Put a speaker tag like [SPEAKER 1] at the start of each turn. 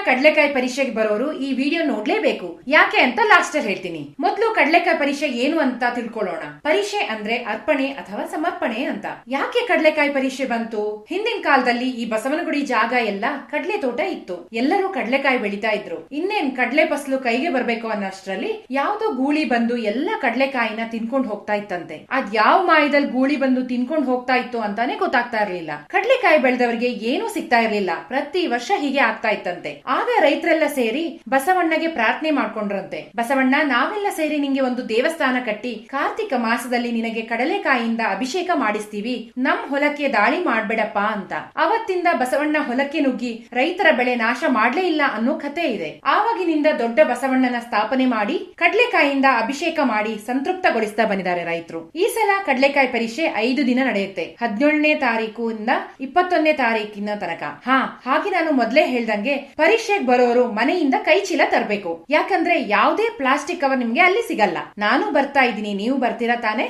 [SPEAKER 1] ಕಡ್ಲೆಕಾಯಿ ಪರೀಕ್ಷೆಗೆ ಬರೋರು ಈ ವಿಡಿಯೋ ನೋಡ್ಲೇಬೇಕು. ಯಾಕೆ ಅಂತ ಲಾಸ್ಟ್ ಅಲ್ಲಿ ಹೇಳ್ತೀನಿ. ಮೊದಲು ಕಡ್ಲೆಕಾಯಿ ಪರೀಕ್ಷೆ ಏನು ಅಂತ ತಿಳ್ಕೊಳ್ಳೋಣ. ಪರೀಕ್ಷೆ ಅಂದ್ರೆ ಅರ್ಪಣೆ ಅಥವಾ ಸಮರ್ಪಣೆ ಅಂತ. ಯಾಕೆ ಕಡ್ಲೆಕಾಯಿ ಪರೀಕ್ಷೆ ಬಂತು? ಹಿಂದಿನ ಕಾಲದಲ್ಲಿ ಈ ಬಸವನಗುಡಿ ಜಾಗ ಎಲ್ಲ ಕಡ್ಲೆ ತೋಟ ಇತ್ತು. ಎಲ್ಲರೂ ಕಡ್ಲೆಕಾಯಿ ಬೆಳಿತಾ ಇದ್ರು. ಇನ್ನೇನ್ ಕಡ್ಲೆ ಫಸಲು ಕೈಗೆ ಬರ್ಬೇಕು ಅನ್ನೋಷ್ಟ್ರಲ್ಲಿ ಯಾವ್ದೋ ಗೂಳಿ ಬಂದು ಎಲ್ಲ ಕಡ್ಲೆಕಾಯಿನ ತಿನ್ಕೊಂಡ್ ಹೋಗ್ತಾ ಇತ್ತಂತೆ. ಅದ್ ಯಾವ ಮಾಯದಲ್ಲಿ ಗೂಳಿ ಬಂದು ತಿನ್ಕೊಂಡ್ ಹೋಗ್ತಾ ಇತ್ತು ಅಂತಾನೆ ಗೊತ್ತಾಗ್ತಾ ಇರ್ಲಿಲ್ಲ. ಕಡ್ಲೆಕಾಯಿ ಬೆಳೆದವರಿಗೆ ಏನೂ ಸಿಗ್ತಾ ಇರ್ಲಿಲ್ಲ. ಪ್ರತಿ ವರ್ಷ ಹೀಗೆ ಆಗ್ತಾ ಇತ್ತಂತೆ. ಆಗ ರೈತರೆಲ್ಲ ಸೇರಿ ಬಸವಣ್ಣಗೆ ಪ್ರಾರ್ಥನೆ ಮಾಡ್ಕೊಂಡ್ರಂತೆ. ಬಸವಣ್ಣ, ನಾವೆಲ್ಲ ಸೇರಿ ನಿಂಗೆ ಒಂದು ದೇವಸ್ಥಾನ ಕಟ್ಟಿ ಕಾರ್ತಿಕ ಮಾಸದಲ್ಲಿ ನಿನಗೆ ಕಡಲೆಕಾಯಿಯಿಂದ ಅಭಿಷೇಕ ಮಾಡಿಸ್ತೀವಿ, ನಮ್ ಹೊಲಕ್ಕೆ ದಾಳಿ ಮಾಡ್ಬೇಡಪ್ಪ ಅಂತ. ಅವತ್ತಿಂದ ಬಸವಣ್ಣ ಹೊಲಕ್ಕೆ ನುಗ್ಗಿ ರೈತರ ಬೆಳೆ ನಾಶ ಮಾಡ್ಲೇ ಇಲ್ಲ ಅನ್ನೋ ಕಥೆ ಇದೆ. ಆವಾಗಿನಿಂದ ದೊಡ್ಡ ಬಸವಣ್ಣನ ಸ್ಥಾಪನೆ ಮಾಡಿ ಕಡ್ಲೆಕಾಯಿಯಿಂದ ಅಭಿಷೇಕ ಮಾಡಿ ಸಂತೃಪ್ತಗೊಳಿಸ್ತಾ ಬಂದಿದ್ದಾರೆ ರೈತರು. ಈ ಸಲ ಕಡ್ಲೆಕಾಯಿ ಪರೀಕ್ಷೆ 5 ದಿನ ನಡೆಯುತ್ತೆ. 17ನೇ ತಾರೀಕಿಂದ 21ನೇ ತಾರೀಕಿನ ತನಕ. ಹಾಗೆ ನಾನು ಮೊದಲೇ ಹೇಳ್ದಂಗೆ ಪರೀಕ್ಷೆಗೆ ಬರೋರು ಮನೆಯಿಂದ ಕೈ ಚೀಲ ತರಬೇಕು. ಯಾಕಂದ್ರೆ ಯಾವುದೇ ಪ್ಲಾಸ್ಟಿಕ್ ಕವರ್ ನಿಮ್ಗೆ ಅಲ್ಲಿ ಸಿಗಲ್ಲ. ನಾನು ಬರ್ತಾ ಇದ್ದೀನಿ, ನೀವು ಬರ್ತೀರಾ ತಾನೆ?